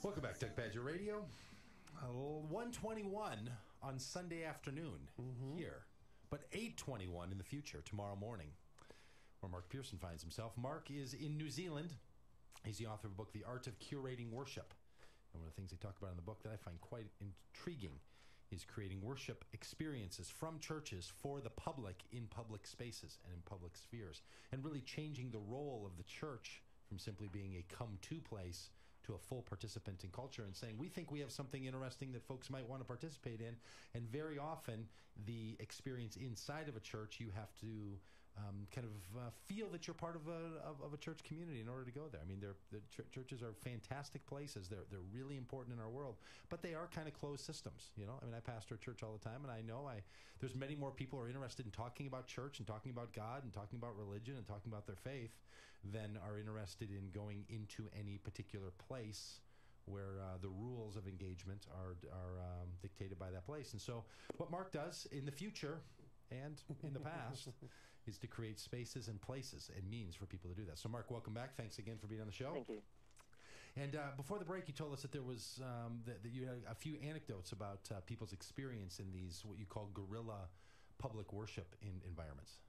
Welcome back to Pagitt Radio. 1:21 on Sunday afternoon here, but 8:21 in the future, tomorrow morning, where Mark Pierson finds himself. Mark is in New Zealand. He's the author of a book, The Art of Curating Worship. And one of the things they talk about in the book that I find quite intriguing is creating worship experiences from churches for the public in public spaces and in public spheres, and really changing the role of the church from simply being a come-to place to a full participant in culture, and saying, we think we have something interesting that folks might want to participate in. And very often, the experience inside of a church, you have to feel that you're part of a church community in order to go there. I mean, churches are fantastic places. They're really important in our world, but they are kind of closed systems. You know, I mean, I pastor a church all the time, and I know there's many more people who are interested in talking about church and talking about God and talking about religion and talking about their faith than are interested in going into any particular place where the rules of engagement are dictated by that place. And so what Mark does in the future and in the past is to create spaces and places and means for people to do that. So Mark, welcome back. Thanks again for being on the show. Thank you. And before the break, you told us that there was that you had a few anecdotes about people's experience in these, what you call guerrilla public worship environments.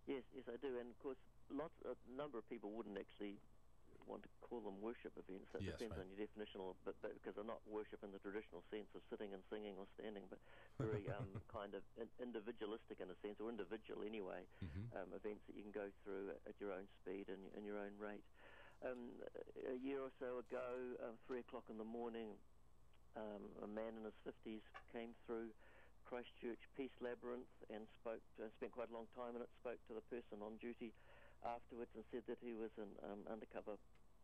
Yes, I do. And of course, a number of people wouldn't actually want to call them worship events. That depends on your definition, but because they're not worship in the traditional sense of sitting and singing or standing, but very kind of individualistic in a sense, or individual anyway, events that you can go through at your own speed and your own rate. A year or so ago, 3 o'clock in the morning, a man in his 50s came through Christchurch Peace Labyrinth and spent quite a long time in it, spoke to the person on duty afterwards and said that he was an undercover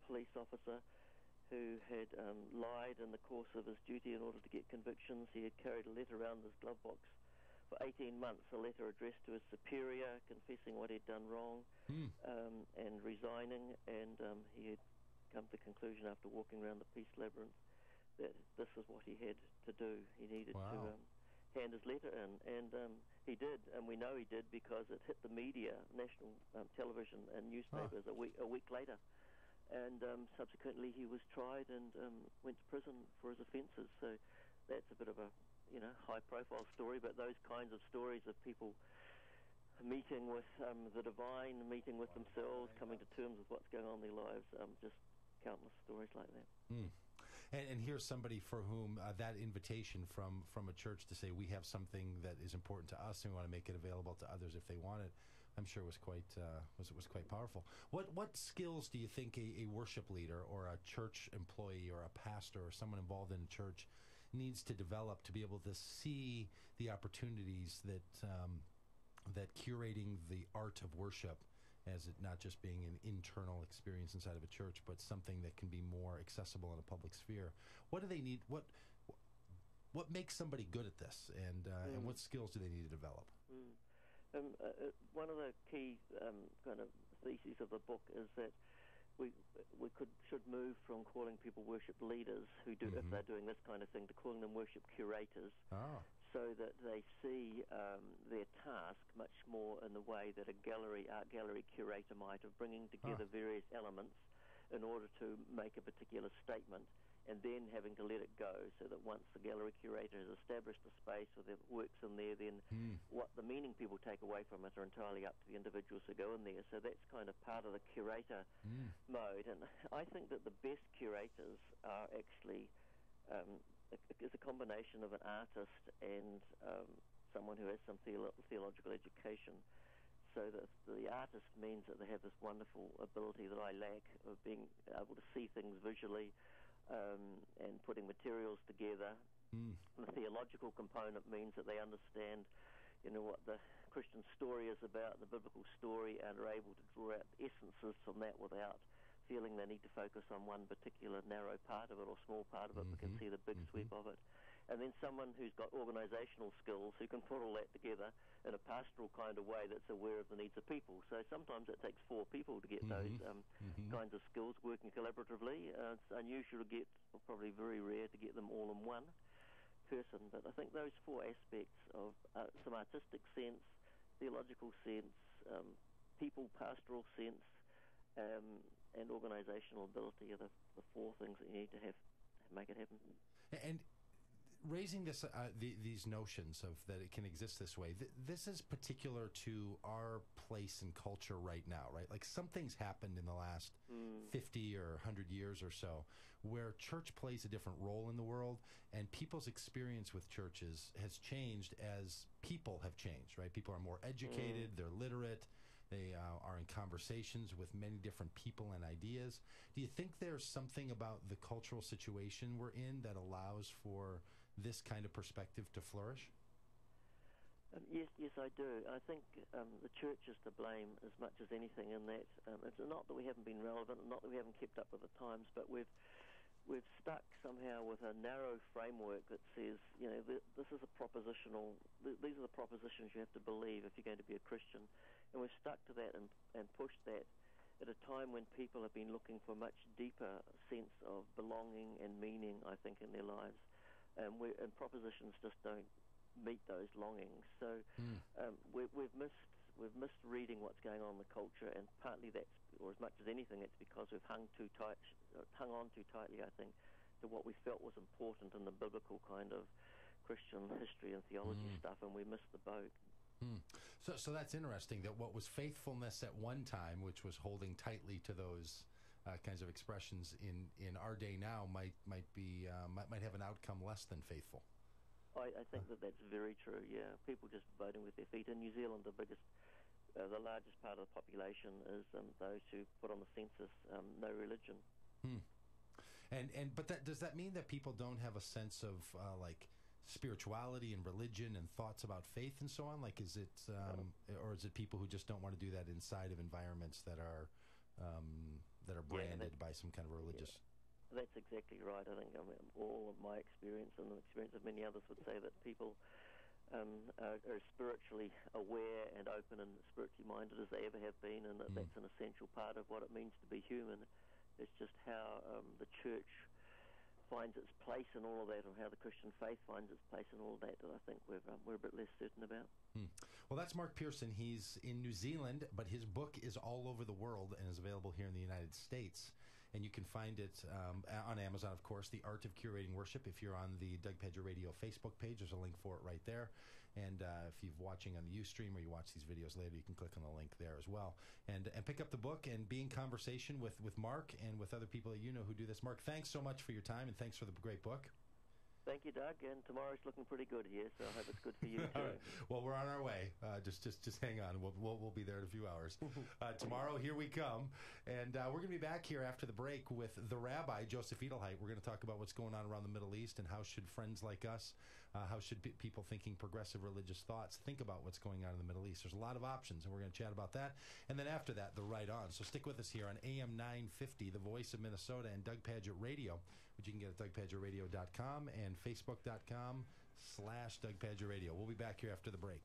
police officer who had lied in the course of his duty in order to get convictions. He had carried a letter around his glove box for 18 months, a letter addressed to his superior confessing what he'd done wrong and resigning, and he had come to the conclusion after walking around the Peace Labyrinth that this is what he had to do. He needed to hand his letter in, and he did, and we know he did because it hit the media, national television and newspapers a week later, and subsequently he was tried and went to prison for his offences. So that's a bit of a high-profile story, but those kinds of stories of people meeting with the divine, meeting with themselves, coming to terms with what's going on in their lives, just countless stories like that. And here's somebody for whom that invitation from a church to say we have something that is important to us and we want to make it available to others if they want it, I'm sure was quite powerful. What skills do you think a worship leader or a church employee or a pastor or someone involved in a church needs to develop to be able to see the opportunities that curating the art of worship as it not just being an internal experience inside of a church, but something that can be more accessible in a public sphere? What do they need? What makes somebody good at this, and what skills do they need to develop? One of the key kind of theses of the book is that we should move from calling people worship leaders who do if they're doing this kind of thing to calling them worship curators. So that they see their task much more in the way that a art gallery curator might, of bringing together various elements in order to make a particular statement, and then having to let it go, so that once the gallery curator has established a space with the works in there, then what the meaning people take away from it are entirely up to the individuals who go in there. So that's kind of part of the curator mode. And I think that the best curators are actually is a combination of an artist and someone who has some theological education. So that the artist means that they have this wonderful ability that I lack of being able to see things visually and putting materials together. The theological component means that they understand what the Christian story is about, the biblical story, and are able to draw out essences from that without feeling they need to focus on one particular narrow part of it or small part of it, but can see the big sweep of it. And then someone who's got organisational skills who can put all that together in a pastoral kind of way that's aware of the needs of people. So sometimes it takes 4 people to get those kinds of skills working collaboratively. It's unusual to get, or probably very rare to get them all in one person. But I think those 4 aspects of some artistic sense, theological sense, people pastoral sense, and organisational ability are the 4 things that you need to have make it happen. And raising this, these notions of that it can exist this way, this is particular to our place and culture right now, right? Like something's happened in the last 50 or 100 years or so where church plays a different role in the world, and people's experience with churches has changed as people have changed, right? People are more educated, they're literate, they are in conversations with many different people and ideas. Do you think there's something about the cultural situation we're in that allows for this kind of perspective to flourish? Yes, I do. I think the church is to blame as much as anything in that. It's not that we haven't been relevant, not that we haven't kept up with the times, but we've stuck somehow with a narrow framework that says, this is a propositional, these are the propositions you have to believe if you're going to be a Christian. And we've stuck to that and pushed that at a time when people have been looking for a much deeper sense of belonging and meaning, I think, in their lives. And propositions just don't meet those longings. So we've missed reading what's going on in the culture, and partly that's, or as much as anything, it's because we've hung on too tightly, I think, to what we felt was important in the biblical kind of Christian history and theology stuff, and we missed the boat. So that's interesting, that what was faithfulness at one time, which was holding tightly to those kinds of expressions in our day now, might have an outcome less than faithful. I think that's very true. Yeah, people just voting with their feet. In New Zealand, the largest part of the population is those who put on the census no religion. But does that mean that people don't have a sense of like spirituality and religion and thoughts about faith and so on? Like, is it or is it people who just don't want to do that inside of environments that are branded by some kind of religious? That's exactly right. I think all of my experience and the experience of many others would say that people are spiritually aware and open and spiritually minded as they ever have been, and that's an essential part of what it means to be human. It's just how the church finds its place in all of that, and how the Christian faith finds its place in all of that I think we're a bit less certain about. Well, that's Mark Pierson. He's in New Zealand, but his book is all over the world and is available here in the United States. And you can find it on Amazon, of course, The Art of Curating Worship. If you're on the Doug Pagitt Radio Facebook page, there's a link for it right there. And if you're watching on the Ustream or you watch these videos later, you can click on the link there as well. And pick up the book and be in conversation with Mark and with other people that you know who do this. Mark, thanks so much for your time, and thanks for the great book. Thank you, Doug, and tomorrow's looking pretty good here, so I hope it's good for you too. All right. Well, we're on our way. Just hang on. We'll be there in a few hours. Tomorrow, here we come, and we're going to be back here after the break with the Rabbi Joseph Edelheit. We're going to talk about what's going on around the Middle East and how should friends like us, how should people thinking progressive religious thoughts think about what's going on in the Middle East. There's a lot of options, and we're going to chat about that. And then after that, the Right On. So stick with us here on AM 950, the Voice of Minnesota, and Doug Pagitt Radio, which you can get at DougPagitRadio.com and Facebook.com/Doug Pagitt Radio. We'll be back here after the break.